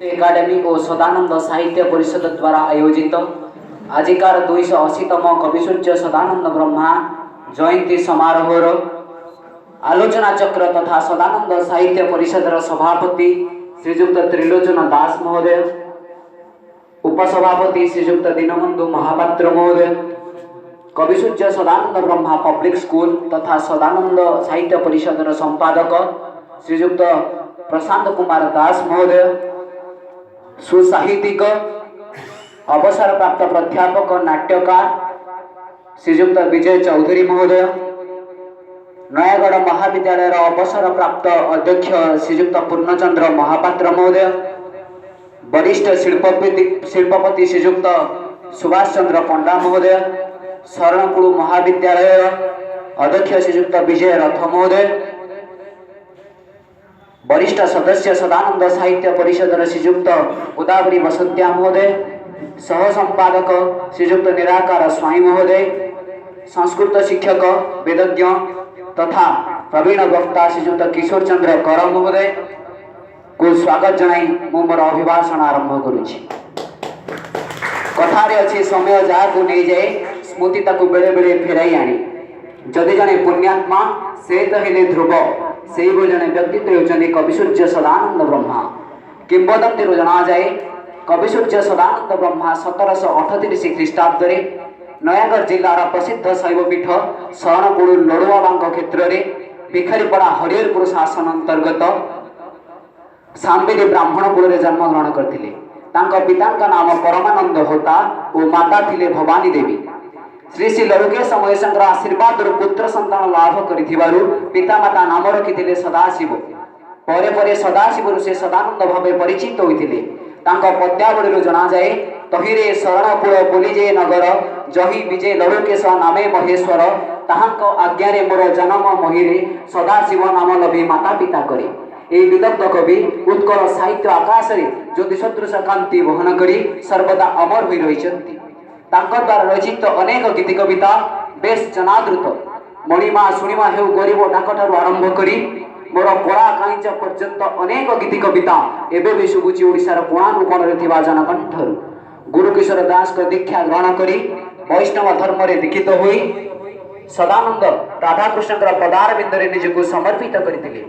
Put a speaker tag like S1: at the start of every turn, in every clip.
S1: Academy और सदानंद साहित्य परिषद द्वारा आयोजित आजिकार 280तम कविसूर्य सदानंद ब्रह्मा जयंती समारोह आलोचना चक्र तथा सदानंद साहित्य परिषद सभापति श्रीजुक्त त्रिलोचन दास महोदय, उपसभापति श्रीजुक्त दीनबंधु महापात्र महोदय, कविसूर्य सदानंद ब्रह्मा पब्लिक स्कूल तथा सदानंद साहित्य परिषद संपादक श्रीजुक्त प्रशांत कुमार दास महोदय, सुसाहित्यिक अवसर प्राप्त प्राध्यापक नाट्यकार श्रीजुक्त विजय चौधरी महोदय, नयागढ़ महाविद्यालय अवसर प्राप्त अध्यक्ष श्रीजुक्त पूर्णचंद्र महापात्र महोदय, वरिष्ठ शिल्पपति श्रीजुक्त सुभाष चंद्र पंडा महोदय, शरणकुल महाविद्यालय अध्यक्ष श्रीजुक्त विजय रथ महोदय, वरिष्ठ सदस्य सदानंद साहित्य परिषद श्रीजुक्त गोदावरी वसंत्या महोदय, सह संपादक श्रीजुक्त निराकार स्वामी महोदय, संस्कृत शिक्षक वेदज्ञ तथा प्रवीण वक्ता श्रीजुक्त किशोर चंद्र कर महोदय को स्वागत जनाई मु मोर अभिभाषण आरंभ करुछि। कथारे अच्छे समय जहाँ नहीं जाए स्मृति ताकू बेले बेले फेराई आनी। जदि जने पुण्यात्मा से तो हेले ध्रुव से जने व्यक्तित्व होती कविसूर्य सदानंद ब्रह्मा। किंबदंती जना जाए कविसूर्य सदानंद ब्रह्मा 1738 ख्रीष्टाब्द नयागढ़ जिलार प्रसिद्ध शैवपीठ शरणकुल लड़ुआबा क्षेत्र में भिखारीपड़ा हरिहरपुर शासन अंतर्गत सांबेली ब्राह्मण कुल जन्म ग्रहण करते। पिता नाम परमानंद होता और माता थिले भवानी देवी। श्री श्री लड़ुकेश महेशंकर आशीर्वाद पुत्र संतान लाभ कर पितामाता नाम रखी सदाशिव। परे परे सदाशिव से सदानंद भाव परिचित होते। पद्यावली जना जाए तहिरे शरणकुल बोलीजे नगर जही विजय लड़ुकेश नामे महेश्वर ताहांक आज्ञारे मोर जन्म महिरे सदाशिव नाम लभी माता पिता करे। ए विदग्ध कवि उत्कल साहित्य आकाश में ज्योतिषदृश कांति वहन करी सर्वदा अमर हो रही। द्वारा रचित अनेक गीति कविता बेस जनादृत। मणिमा शुणिमा हेउ गरीब डाकठार आरंभ करी मोर कला कांच पर्यंत अनेक गीति कविता एबे भी शुभुची ओडिशार कोणानुकोण रे थिबा जनकंठरु। गुरुकिशोर दास को दीक्षा ग्रहण करी वैष्णव धर्म रे दीक्षित होई सदानंद राधाकृष्ण पदार बिंदरे निजको समर्पित करथिले।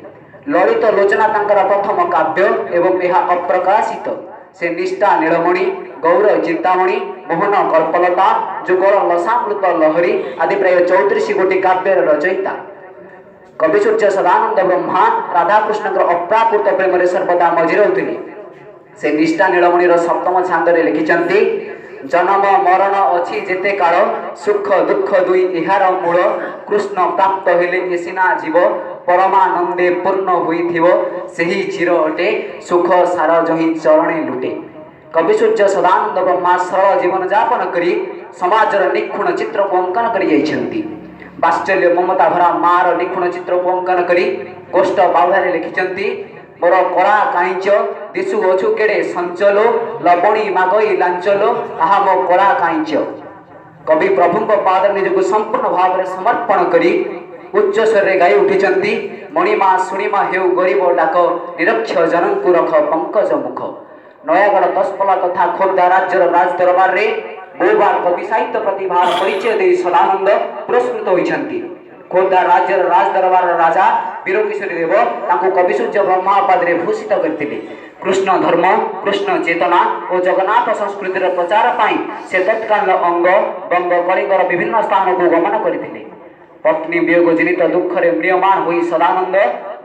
S1: ललित लोचना तांकर प्रथम काव्य एवं यह अप्रकाशित। से निष्ठा नीलमणि, गौर चिंतामणि, मोहन कल्पलता, जुगल लसामृत लहरी आदि प्राय 34 गोटी काव्य रचयिता। कविसूर्य सदानंद ब्रह्मा राधाकृष्ण अप्राकृत प्रेम सर्वदा मजी रहते। से निष्ठा नीलमणि सप्तम छांदे लिखिंट जन्म मरण अच्छी जेते काल सुख दुख दुई इहार मूल कृष्ण प्राप्त हेले एसिना जीव परमानंदे पूर्ण होइथिवो सेही चिर अटे सुख सार जही चरणे लुटे। कविसूर्य सदानंद ब्रह्मा सरल जीवन यापन करी समाजर निखुण चित्र को अंकन करि जाइछन्ति। वात्सल्य ममता भरा मार निखुण चित्र को अंकन करी गोष्ठ बाहुधारे लिखिछन्ति मोर कला कांच दिशु अछु केड़े संचलो लबणी मागई लांचलो आहा मो कला कांच। कवि प्रभु पाद निजको संपूर्ण भाव में समर्पण करी उच्च स्वर रे गाई उठिचंती मणिमा शुणिमा हेउ गरीब डाक निरक्ष जनंकु रख पंकज मुख। नयागढ़ दशपला तथा खोर्धा राज्यर राज दरबार रे बहुबार कवि साहित्य प्रतिभा परिचय दे सदानंद पुरस्कृत होइछंती। खोर्धा राज्यर राज दरबार राजा वीरकिशोरी देव तांको कविसूर्य ब्रह्मा पद रे भूषित करथिले। कृष्ण धर्म कृष्ण चेतना और जगन्नाथ संस्कृतिर प्रचार पाई से तत्काल अंग बंग कलिंगर विभिन्न स्थान को गमन करथिले। पत्नी वियोग जनित दुख रे म्रियमाण होई सदानंद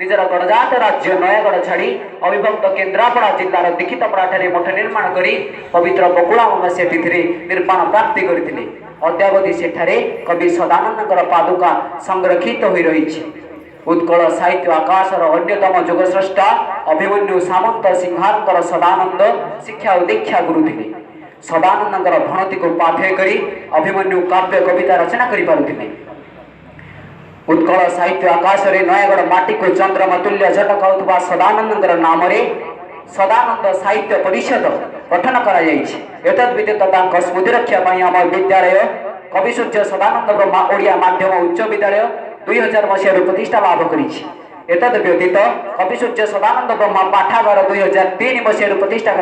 S1: निजर गणजात राज्य नयागढ़ छाड़ी अविभक्त केन्द्रापड़ा जिलार दीक्षितपड़ा मठ निर्माण करी पवित्र बकुला अमावास्या तिथि निर्माण प्राप्ति करथिले। अद्यावधि सेठारे कवि सदानंदर पादुका संरक्षित हो रही। उत्कल साहित्य आकाशर अन्यतम जुगस्रष्टा अभिमन्यु सामंत सिंहार सदानंद शिक्षा और दीक्षा गुरु थे। सदानंदर भणति को पाथेय करी अभिमन्यु काव्य कविता रचना करि पारुथिले। उत्कल साहित्य आकाश रे नयागढ़ माटी को चंद्रमा तुल्य झटकाउथबा सदानंदर नाम रे सदानंद साहित्य परिषद गठन करा जाइछि। एतद् व्यतीत तांको स्मृति रक्षा पई आम विद्यालय कविसूर्य सदानंद ब्रह्मा ओडिया माध्यम उच्च विद्यालय 2000 मसीह प्रतिष्ठा लाभ करिछि। एतद व्यतीत कविसूर्य सदानंद ब्रह्म पाठागार 2003 मसीह प्रतिष्ठा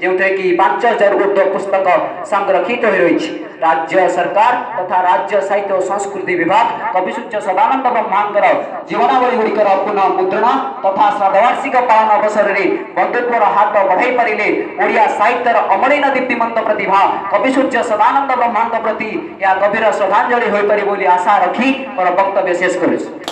S1: जो कि 5000 ऊर्ध्व पुस्तक संरक्षित हो रही। राज्य सरकार तथा राज्य साहित्य और संस्कृति विभाग कविसूर्य सदानंद ब्रह्मांकर जीवनावली गुड़िकर पुनः मुद्रण तथा श्राद्धवार्षिक पालन अवसर में बंधुत्वर हाथ बढ़ाई पारे ओडिया साहित्यर अमलिन दीप्तिमंत प्रतिभा कविसूर्य सदानंद ब्रह्मांक प्रति या गभीर श्रद्धांजलि हो पारे आशा रखी मोर वक्तव्य शेष करुछु।